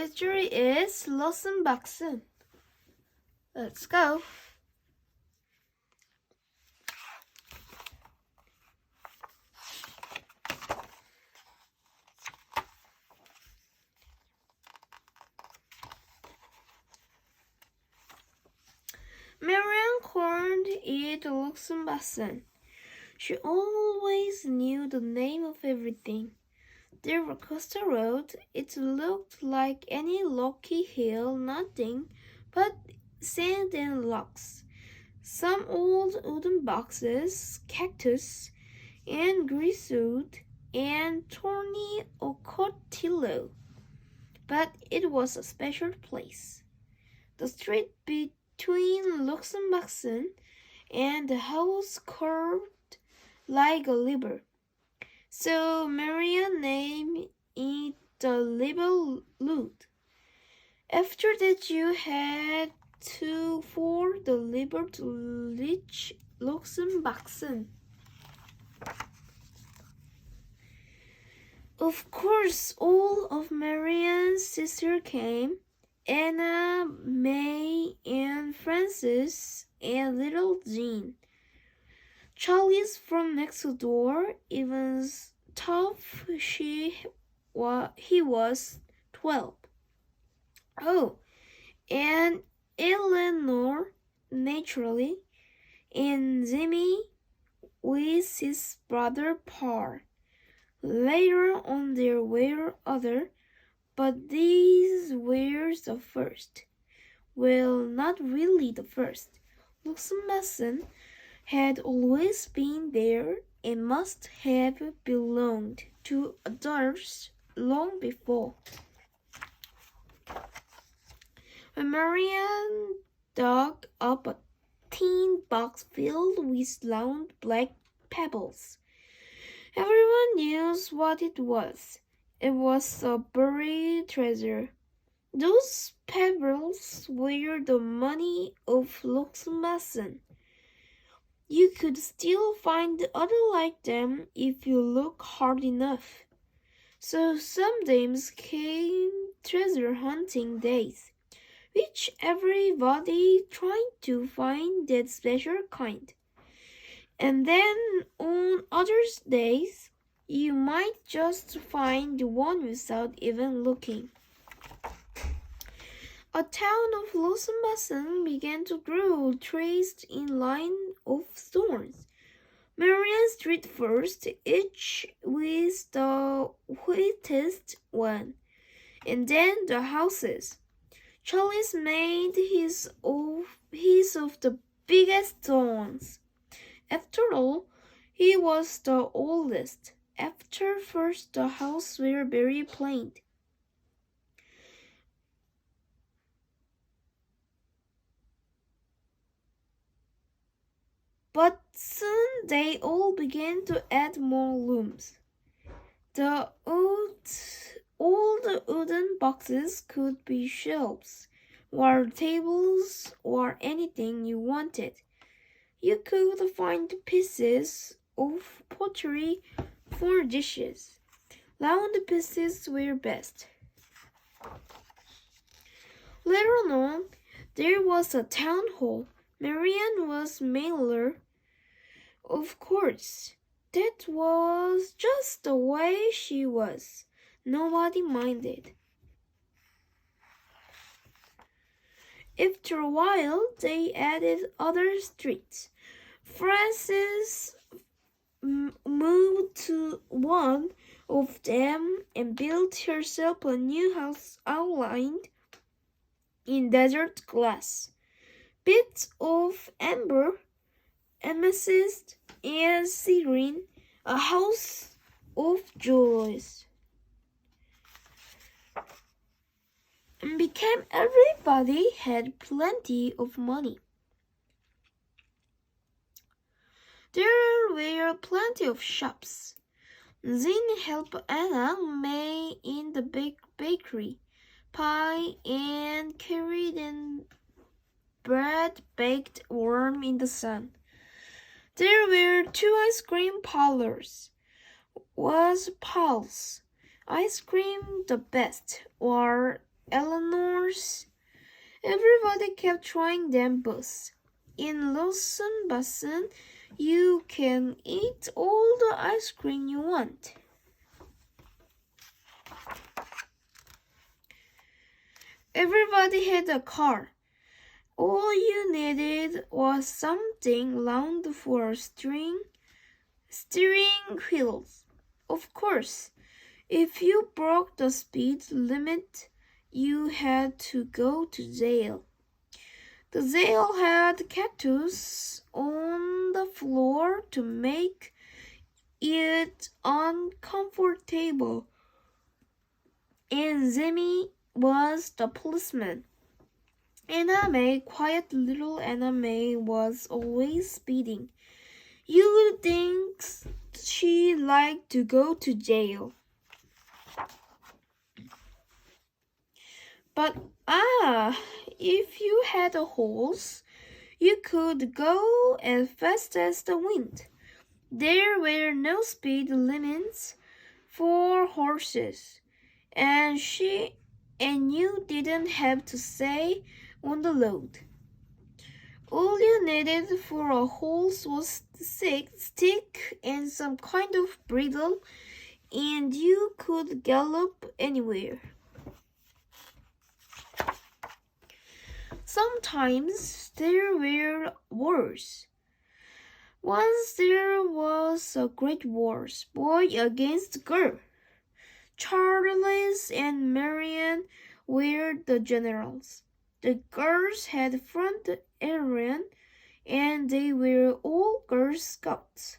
history is Rox A Boxen. Let's go. Marian couldn't eat Rox A Boxen. She always knew the name of everything. There was Costa Road. It looked like any rocky hill, nothing but sand and rocks. Some old wooden boxes, cactus, and greasewood, and thorny ocotillo. But it was a special place. The street between Rox A Boxen and the house curved like a river. So Maria named it the River Road. After that, you had to ford the river to reach Rox A Boxen. Of course, all of Marian's sisters came. Anna, May, and Frances, and little Jean. Charlie's from next door, even though he was 12. Oh, and Eleanor, naturally, and Jimmy with his brother Paul. Later on there were other, but these were the first. Well, not really the first. Rox A Boxen had always been there and must have belonged to adults long before. When Marian dug up a tin box filled with round black pebbles, everyone knew what it was. It was a buried treasure. Those pebbles were the money of Rox A Boxen. You could still find other like them if you look hard enough. So some days came treasure hunting days, which everybody tried to find that special kind. And then on other days, you might just find one without even looking. A town of Rox A Boxen began to grow, traced in line of thorns. Marian Street first, each with the whitest one, and then the houses. Charles made his of the biggest stones. After all, he was the oldest. After first, the houses were very plain. But soon they all began to add more rooms. The old wooden boxes could be shelves, or tables, or anything you wanted. You could find pieces of pottery for dishes. Round pieces were best. Later on, there was a town hall. Marian was mayor. Of course, that was just the way she was. Nobody minded. After a while, they added other streets. Frances moved to one of them and built herself a new house outlined in desert glass. Bits of amber, amethyst, and serene, a house of joys. And became everybody had plenty of money. There were plenty of shops. Jean helped Anna May in the bakery, pie, and carried in bread baked warm in the sun. There were 2 ice cream parlors. Was Paul's ice cream the best, or Eleanor's. Everybody kept trying them both. In Lawson you can eat all the ice cream you want. Everybody had a car. All you needed was something round for steering wheels. Of course, if you broke the speed limit, you had to go to jail. The jail had cactus on the floor to make it uncomfortable, and Jimmy was the policeman. Anna May, quiet little Anna May, was always speeding. You would think she liked to go to jail. But if you had a horse, you could go as fast as the wind. There were no speed limits for horses, and you didn't have to stay on the road. All you needed for a horse was a stick and some kind of bridle, and you could gallop anywhere. Sometimes there were wars. Once there was a great war, boy against girl. Charles and Marian were the generals. The girls had front area, and they were all Girl Scouts.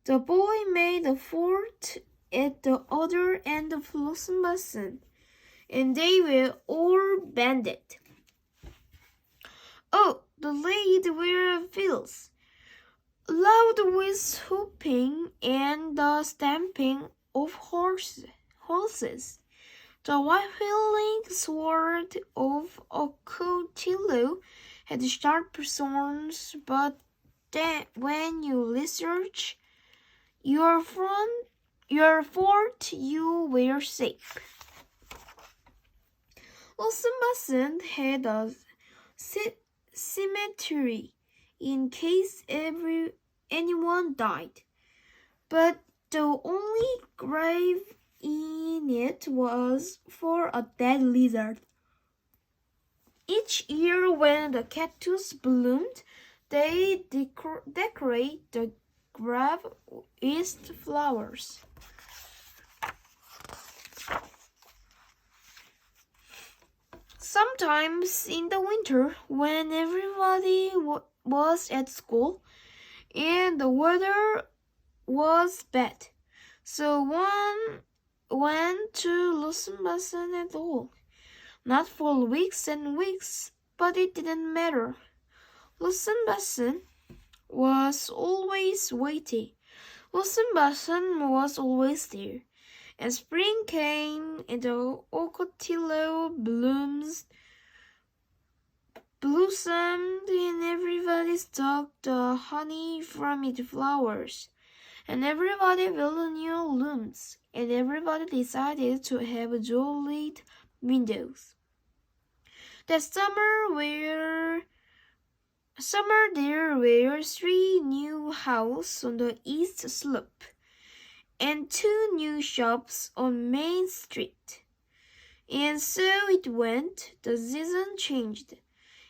The boy made a fort at the other end of Lawson, and they were all bandit. Oh, the ladies were fields, loud with whooping and the stamping of horses. The white-wheeling sword of a Cotillo had sharp thorns, but then when you research your fort, you were safe. Lawson had a cemetery in case anyone died, but the only grave in it was for a dead lizard. Each year when the cactus bloomed, they decorate the grave with flowers. Sometimes in the winter, when everybody was at school and the weather was bad, so one went to Lawson at all. Not for weeks and weeks, but it didn't matter. Lawson was always waiting. Lawson was always there. And spring came, and the ocotillo blossomed, and everybody sucked the honey from its flowers. And everybody built new looms, and everybody decided to have jolly windows. That summer there were 3 new houses on the east slope, and 2 new shops on Main Street. And so it went. The season changed,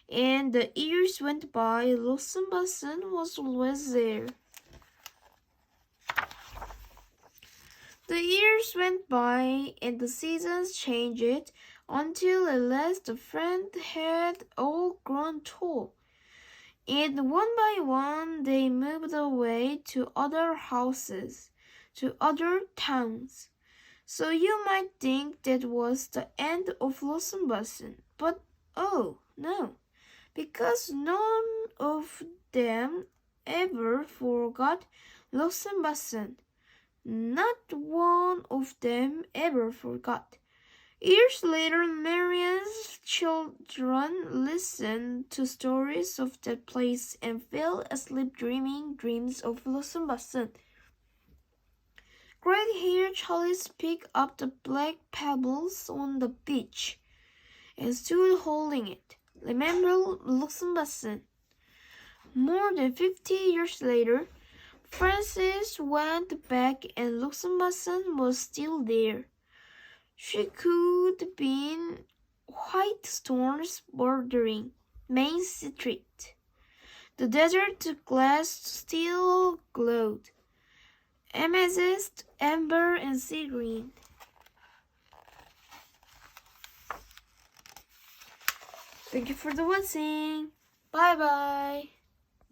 and the years went by. Lawson was always there. The years went by, and the seasons changed, until at last the friends had all grown tall. And one by one they moved away to other houses, to other towns. So you might think that was the end of Lawson, but oh no, because none of them ever forgot Lawson. Not one of them ever forgot. Years later, Marian's children listened to stories of that place and fell asleep dreaming dreams of Lawson. Gray-haired Charlie picked up the black pebbles on the beach, and stood holding it. Remember Luxembourg? More than 50 years later, Francis went back and Luxembourg was still there. She could be in white stones bordering Main Street. The desert glass still glowed. Amethyst, amber, and sea green. Thank you for the watching. Bye bye.